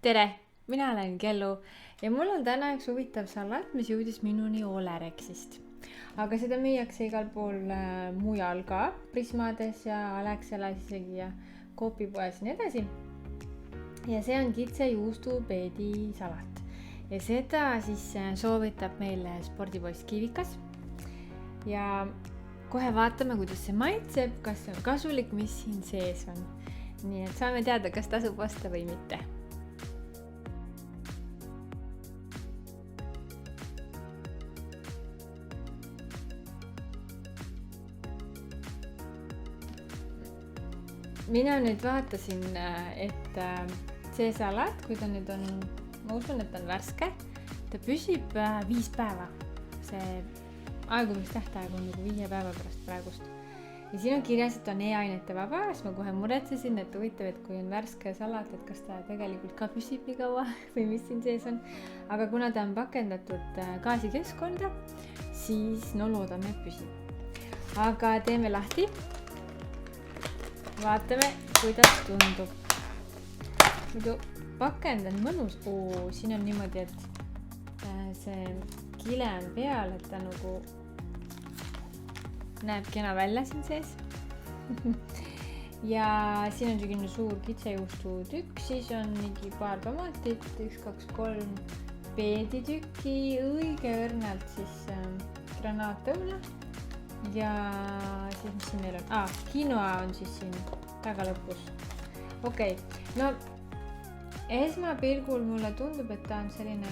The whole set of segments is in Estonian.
tere, mina olen Kellu ja mul on täna üks huvitav salat, mis jõudis minuni Olerexist. Aga seda müüakse igal pool mujal ka, Prismades ja Alexelas isegi ja Coopipoes ja nii edasi. Ja see on kitsejuustupeedi salat. Ja seda siis soovitab meile spordipoiss Kivikas. Ja kohe vaatame, kuidas see maitseb, kas see on kasulik, mis siin sees on. Nii et saame teada, kas tasub osta või mitte. Mina nüüd vaatasin, et see salat, kui ta nüüd on, ma usun, et ta on värske, ta püsib 5 päeva. See aegumistähtaeg on nagu 5 päeva pärast praegust. Ja siin on kirjas, et on e-ainete vaba, siis ma kohe muretsesin, et huvitav, et kui on värske salat, et kas ta tegelikult ka püsib nii kaua või mis siin sees on. Aga kuna ta on pakendatud gaasikeskkonda, siis no loodame, et püsib. Aga teeme lahti. Vaatame, kuidas tundub. Muidu pakend on mõnus. Siin on niimoodi, et see kile on peal, et ta nagu näeb kena välja siin sees. Ja siin on selline suur kitsejuustu tükk, siis on mingi paar tomatit, 1, 2, 3 peeditükki, õige õrnalt siis granaatõuna. Ja siis mis siin meil on? Quinoa on siis siin taga lõpus. Okei, no esmapilgul mulle tundub, et ta on selline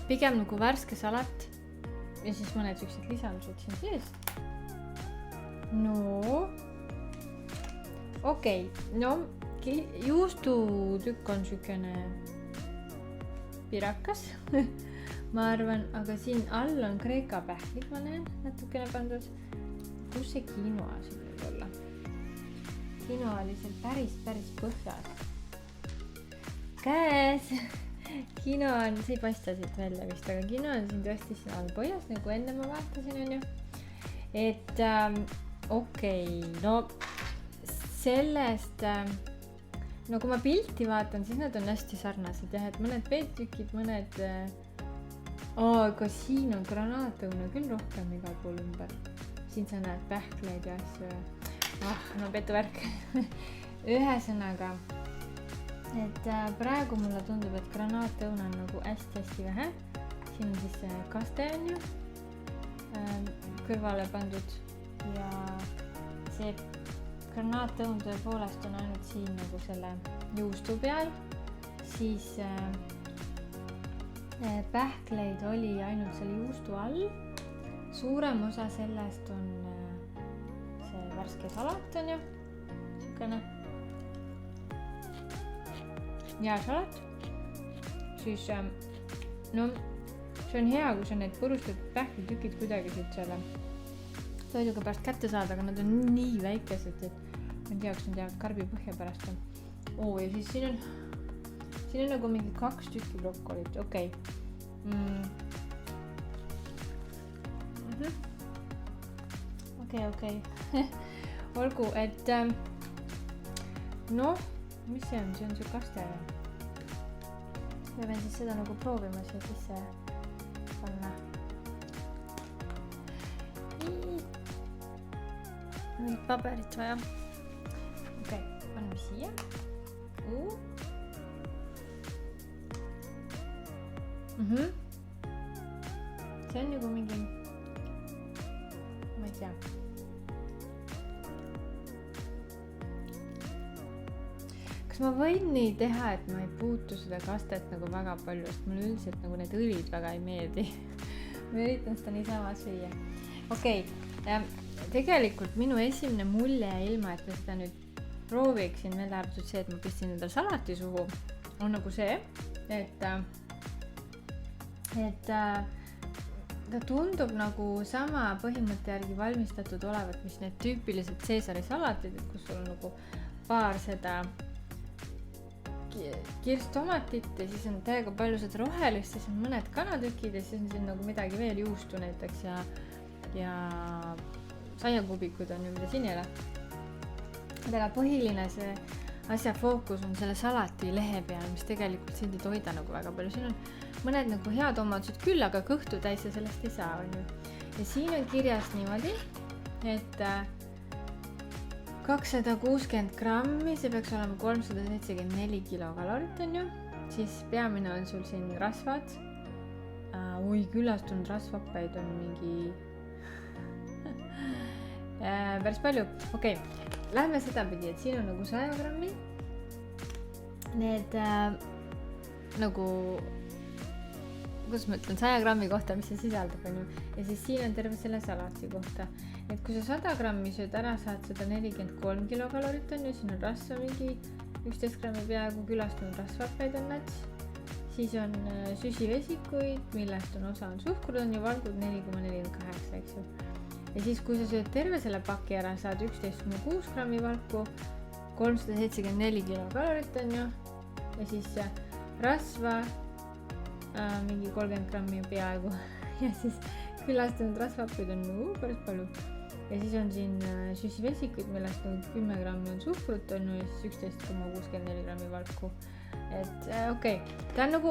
pigem nagu värske salat ja siis mõned sellised lisandused siin sees. No, okei, no juustutükk on sükene pirakas. Ma arvan, aga siin all on kreeka pähklid, ma näen natukene pandud. Kus see quinoa siin võib olla? Quinoa oli seal päris põhjas. Käes! Quinoa on, see ei paista siit välja vist, aga quinoa on siin tõesti siin all põhjas, nagu enne ma vaatasin, on ju. Et okei, no sellest, no kui ma pilti vaatan, siis nad on hästi sarnased jah, et mõned peetükid, mõned aga siin on granaatõuna küll rohkem igal pool ümber. Siin sa näed pähkleid ja asju. No petuvärk. Ühesõnaga, et praegu mulle tundub, et granaatõuna on nagu hästi vähe. Siin on siis kaste on ju kõrvale pandud ja see granaatõun tõepoolest on ainult siin nagu selle juustu peal. Siis pähkleid oli ainult selle juustu all. Suurem osa sellest on see värske salat on ju. Sükene. Ja salat. Siis no see on hea, kui sa need purustatud pähklitükid kuidagi siit selle toiduga pärast kätte saada, aga nad on nii väikesed, et ma ei tea, kas nad jäävad karbi põhja pärast on. Ja siis siin on nagu mingi 2 tükki brokolit, okei. Okei. Olgu, et noh, mis see on? See on see kaste. Ma pean siis seda nagu proovima siia sisse panna. Nii paberit vaja. Okei, paneme siia. See on nagu mingi, ma ei tea. Kas ma võin nii teha, et ma ei puutu seda kastet nagu väga palju, sest mulle üldiselt nagu need õlid väga ei meeldi. Ma üritan seda niisama süüa. Okei, tegelikult minu esimene mulje ilma, et ma seda nüüd prooviksin, välja arvatud see, et ma pistsin endal salati suhu, on nagu see, et ta tundub nagu sama põhimõtte järgi valmistatud olevat, mis need tüüpilised Caesari salatid, et kus sul on nagu paar seda kirstomatit ja siis on täiega palju seda rohelist, siis on mõned kanatükid ja siis on siin nagu midagi veel, juustu näiteks ja saiakubikud on ju, mida siin ei ole. Aga põhiline see asja fookus on selle salati lehe peal, mis tegelikult sind ei toida nagu väga palju. Siin on mõned nagu head omadused küll, aga kõhtu täis sa sellest ei saa, on ju. Ja siin on kirjas niimoodi, et 260 grammi, see peaks olema 374 kilokalorit, on ju. Siis peamine on sul siin rasvad. Küllastunud rasvhappeid on mingi päris palju. Okei, lähme sedapidi, et siin on nagu 100 grammi. Need nagu, kuidas ma ütlen, 100 grammi kohta, mis see sisaldab, on ju. Ja siis siin on terve selle salati kohta. Et kui sa 100 grammi sööd ära, saad 143 kilokalorit, on ju. Siin on rasva mingi 11 grammi peaaegu, küllastunud rasvhappeid on nats. Siis on süsivesikuid, millest on osa on suhkur, on ju, valgud 4,48, eks ju. Ja siis, kui sa sööd terve selle paki ära, saad 11,6 grammi valku, 374 kilokalorit, on ju. Ja siis rasva, mingi 30 grammi peaaegu. Ja siis küllastunud rasvhappeid on nagu päris palju. Ja siis on siin süsivesikuid, millest nagu 10 grammi on suhkrut, on ju, ja siis 11,64 grammi valku. Et okei, ta on nagu,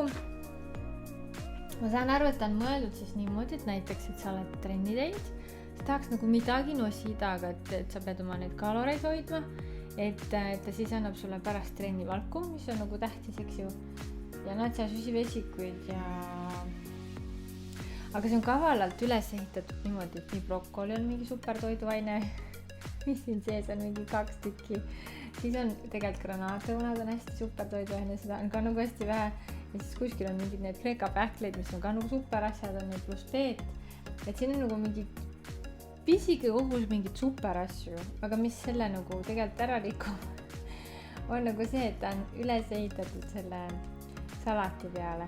ma saan aru, et ta on mõeldud siis niimoodi, et näiteks, et sa oled trenni teinud, sa tahaks nagu midagi nosida, aga et sa pead oma neid kaloreid hoidma, et ta siis annab sulle pärast trenni valku, mis on nagu tähtis, eks ju, ja natsa süsivesikuid ja aga see on kavalalt üles ehitatud niimoodi, et nii brokoli on mingi supertoiduaine, mis siin sees on mingi 2 tükki. Siis on tegelikult granaatõunad on hästi supertoiduaine, seda on ka nagu hästi vähe. Ja siis kuskil on mingid need Kreeka pähkleid, mis on ka nagu superasjad, on need pluss beet. Et siin on nagu mingi pisike kogus mingid superasju, aga mis selle nagu tegelikult ära rikub, on nagu see, et ta on üles ehitatud selle salati peale.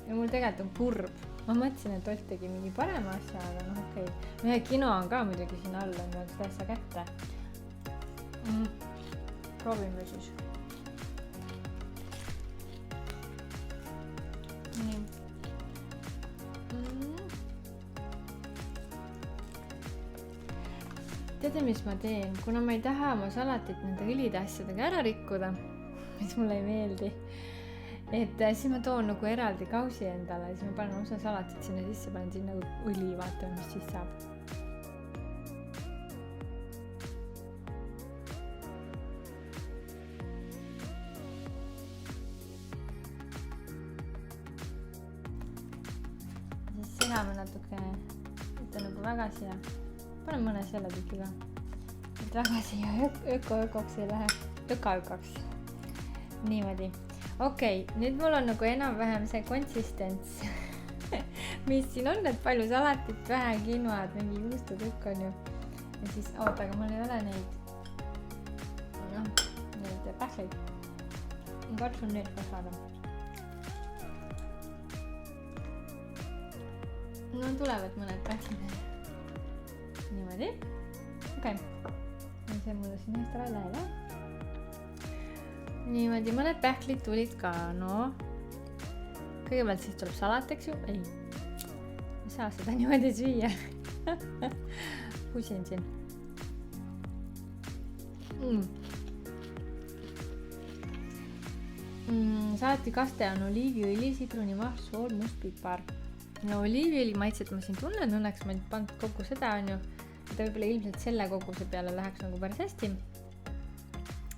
Ja mul tegelikult on kurb. Ma mõtlesin, et Ott tegi mingi parema asja, aga noh, okei. Ühe kino on ka muidugi siin all, on veel seda asja kätte. Proovime siis. Nii. Teate, mis ma teen? Kuna ma ei taha oma salatit nende õlide asjadega ära rikkuda, mis mulle ei meeldi, et siis ma toon nagu eraldi kausi endale, siis ma panen osa salatit sinna sisse, panen sinna õli, vaatame, mis siis saab. Siis segame natukene, et on nagu väga siia, panen mõne selle tüki ka, et väga siia ökoks ei lähe, ökaks, niimoodi. Okei, nüüd mul on nagu enam-vähem see konsistents, mis siin on, et palju salatit, vähe quinoad, mingi juustutükk on ju. Ja siis, aga mul ei ole neid pähkleid. Ma katsun neid ka saada. No tulevad mõned pähklid. Niimoodi. Okei. Ja see mulle siin eest ära ei lähe. Niimoodi, mõned pähklid tulid ka, no. Kõigepealt siis tuleb salat, eks ju? Ei. Ma saa seda niimoodi süüa. Pusin siin. Salati kaste on oliiviõli, sitrunimahl, sool, mustpipar. No oliiviõli maitset ma siin tunnen, õnneks ma ei pannud kogu seda, on ju. Ta võib-olla ilmselt selle koguse peale läheks nagu päris hästi.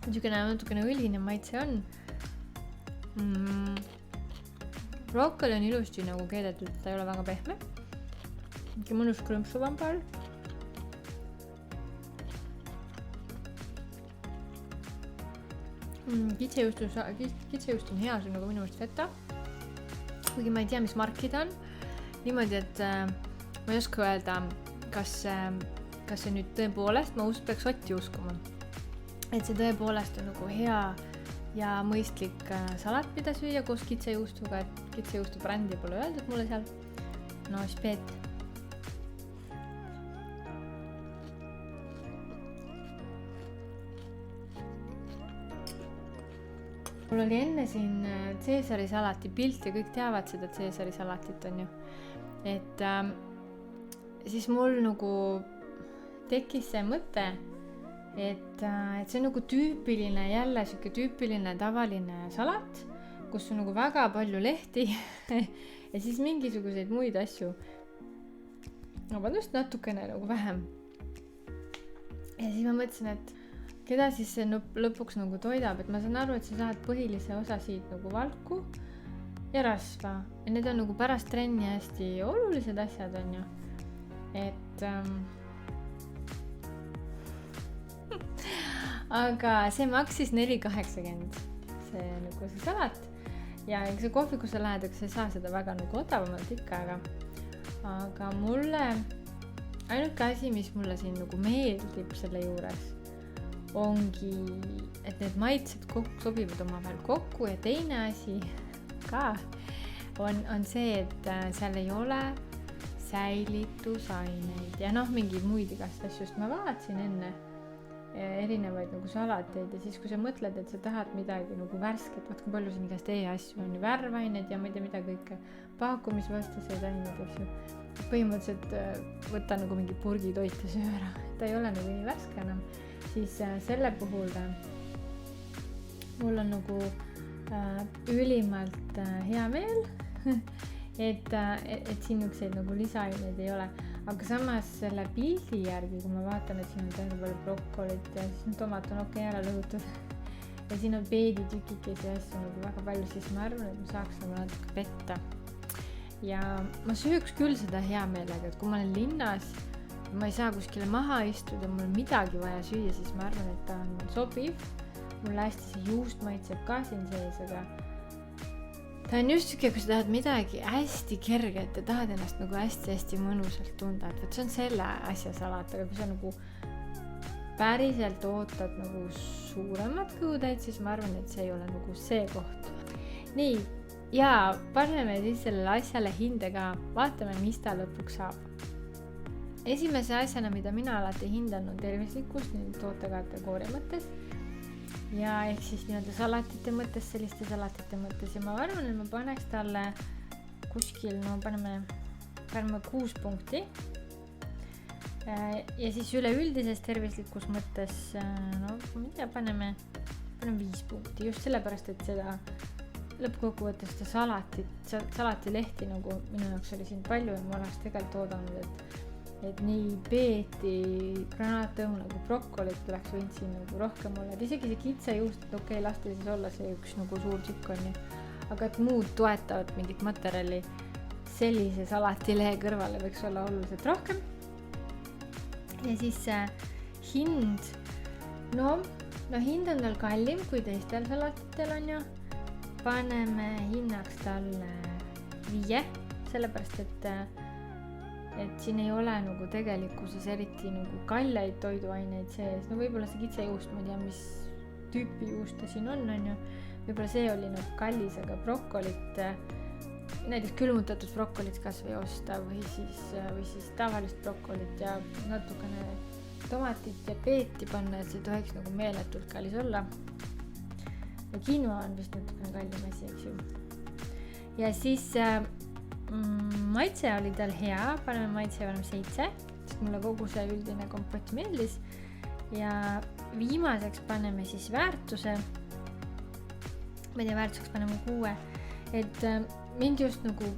Niisugune natukene õline maitse on. Brokoli on ilusti nagu keedetud, ta ei ole väga pehme. Mingi mõnus krõmpsuvam paar. Kitsejuust on hea, see on nagu minu meelest feta. Kuigi ma ei tea, mis marki ta on. Niimoodi, et ma ei oska öelda, kas see nüüd tõepoolest, ma peaks Otti uskuma. Et see tõepoolest on nagu hea ja mõistlik salat, mida süüa koos kitsejuustuga, et kitsejuustu brändi pole öeldud mulle seal. No, speet. Mul oli enne siin Caesari salati pilt ja kõik teavad seda Caesari salatit, on ju. Et siis mul nagu tekkis see mõte, et see on nagu tüüpiline, jälle siuke tüüpiline tavaline salat, kus on nagu väga palju lehti ja siis mingisuguseid muid asju. Vabandust, natukene nagu vähem. Ja siis ma mõtlesin, et keda siis see lõpuks nagu toidab, et ma saan aru, et sa saad põhilise osa siit nagu valku ja rasva. Ja need on nagu pärast trenni hästi olulised asjad, on ju. Et aga see maksis 4,80 see nagu see salat. Ja kui sa kohvikusse lähed, sa ei saa seda väga nagu odavamalt ikka, aga mulle ainuke asi, mis mulle siin nagu meeldib selle juures, ongi, et need maitsed sobivad omavahel kokku ja teine asi ka on see, et seal ei ole säilitusaineid ja mingeid muid igast asju, sest ma vaatasin enne erinevaid nagu salateid ja siis, kui sa mõtled, et sa tahad midagi nagu värsket, vaat kui palju siin igast asju on, värvained ja ma ei tea mida kõike, paakumisvastaseid aineid, eks ju. Põhimõtteliselt võtta nagu mingi purgitoit ja söö ära, ta ei ole nagu nii värske enam, siis selle puhul mul on nagu ülimalt hea meel, et siin niisuguseid nagu lisaaineid ei ole, aga samas selle pildi järgi, kui ma vaatan, et siin on täiesti palju brokolit ja siis tomat on okei ära lõhutud ja siin on peeditükikesi ja asju nagu väga palju, siis ma arvan, et ma saaks nagu natuke petta. Ja ma sööks küll seda hea meelega, et kui ma olen linnas, ma ei saa kuskile maha istuda, mul on midagi vaja süüa, siis ma arvan, et ta on sobiv. Mulle hästi see juust maitseb ka siin sees, aga ta on just siuke, kui sa tahad midagi hästi kerget ja tahad ennast nagu hästi-hästi mõnusalt tunda, et see on selle asja salat, aga kui sa nagu päriselt ootad nagu suuremat kõhutäit, siis ma arvan, et see ei ole nagu see koht. Nii, ja paneme siis sellele asjale hinde ka, vaatame, mis ta lõpuks saab. Esimese asjana, mida mina alati hindan, on tervislikkus nii tootekategooria mõttes ja ehk siis nii-öelda salatite mõttes, selliste salatite mõttes ja ma arvan, et ma paneks talle kuskil, paneme 6 punkti ja siis üleüldises tervislikkus mõttes, ma ei tea, paneme 5 punkti just sellepärast, et seda lõppkokkuvõttes seda salatilehti nagu minu jaoks oli siin palju ja ma oleks tegelikult oodanud, et nii peeti, granaatõu nagu brokolit oleks võinud siin nagu rohkem olla, et isegi see kitsejuust, et okei, lasta siis olla see üks nagu suur tükk on ju, aga et muud toetavat mingit materjali sellise salatilehe kõrvale võiks olla oluliselt rohkem. Ja siis hind, hind on tal kallim kui teistel salatitel on ju, paneme hinnaks talle 5, sellepärast et siin ei ole nagu tegelikkuses eriti nagu kalleid toiduaineid sees, võib-olla see kitsejuust, ma ei tea, mis tüüpi juust ta siin on ju, võib-olla see oli nagu kallis, aga brokolit, näiteks külmutatud brokolit kas või osta või siis tavalist brokolit ja natukene tomatit ja peeti panna, et see tohiks nagu meeletult kallis olla. Ja quinoa on vist natukene kallim asi, eks ju. Ja siis maitse oli tal hea, paneme maitse 7, sest mulle kogu see üldine kompott meeldis. Ja viimaseks paneme siis väärtuse. Ma ei tea, väärtuseks paneme 6. Et mind just nagu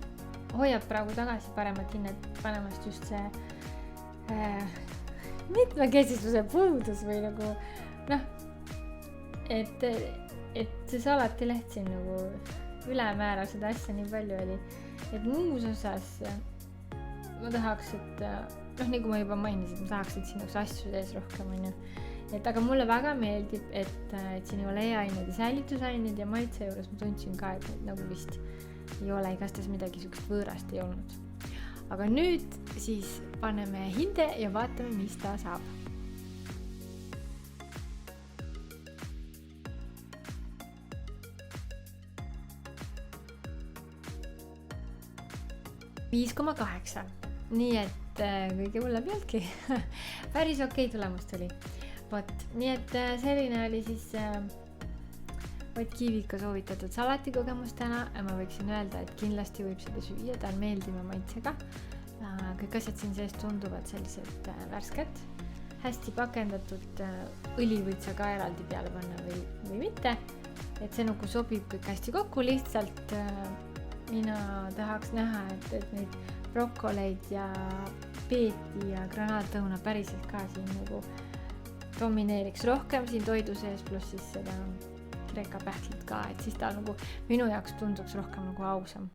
hoiab praegu tagasi paremat hinnet panemast just see mitmekesisuse puudus või nagu et see salatileht siin nagu ülemäära seda asja nii palju oli, et muus osas ma tahaks, et nii kui ma juba mainisin, ma tahaks, et siin oleks asju sees rohkem on ju, et aga mulle väga meeldib, et siin ei ole e-ained ja säilitusained ja maitse juures ma tundsin ka, et nagu vist ei ole igastahes midagi sukest võõrast ei olnud. Aga nüüd siis paneme hinde ja vaatame, mis ta saab. 5,8. Nii et kõige hullem ei olnudki. Päris okei tulemus tuli. Nii et selline oli siis Ott Kiivika soovitatud salatikogemus täna. Ma võiksin öelda, et kindlasti võib seda süüa, ta on meeldiva maitsega. Kõik asjad siin sees tunduvad sellised värsked, hästi pakendatud õli võid sa ka eraldi peale panna või mitte. Et see nagu sobib kõik hästi kokku, lihtsalt mina tahaks näha, et neid brokoleid ja peeti ja granaatõuna päriselt ka siin nagu domineeriks rohkem siin toidu sees, pluss siis seda kreeka pähklit ka, et siis ta nagu minu jaoks tunduks rohkem nagu ausam.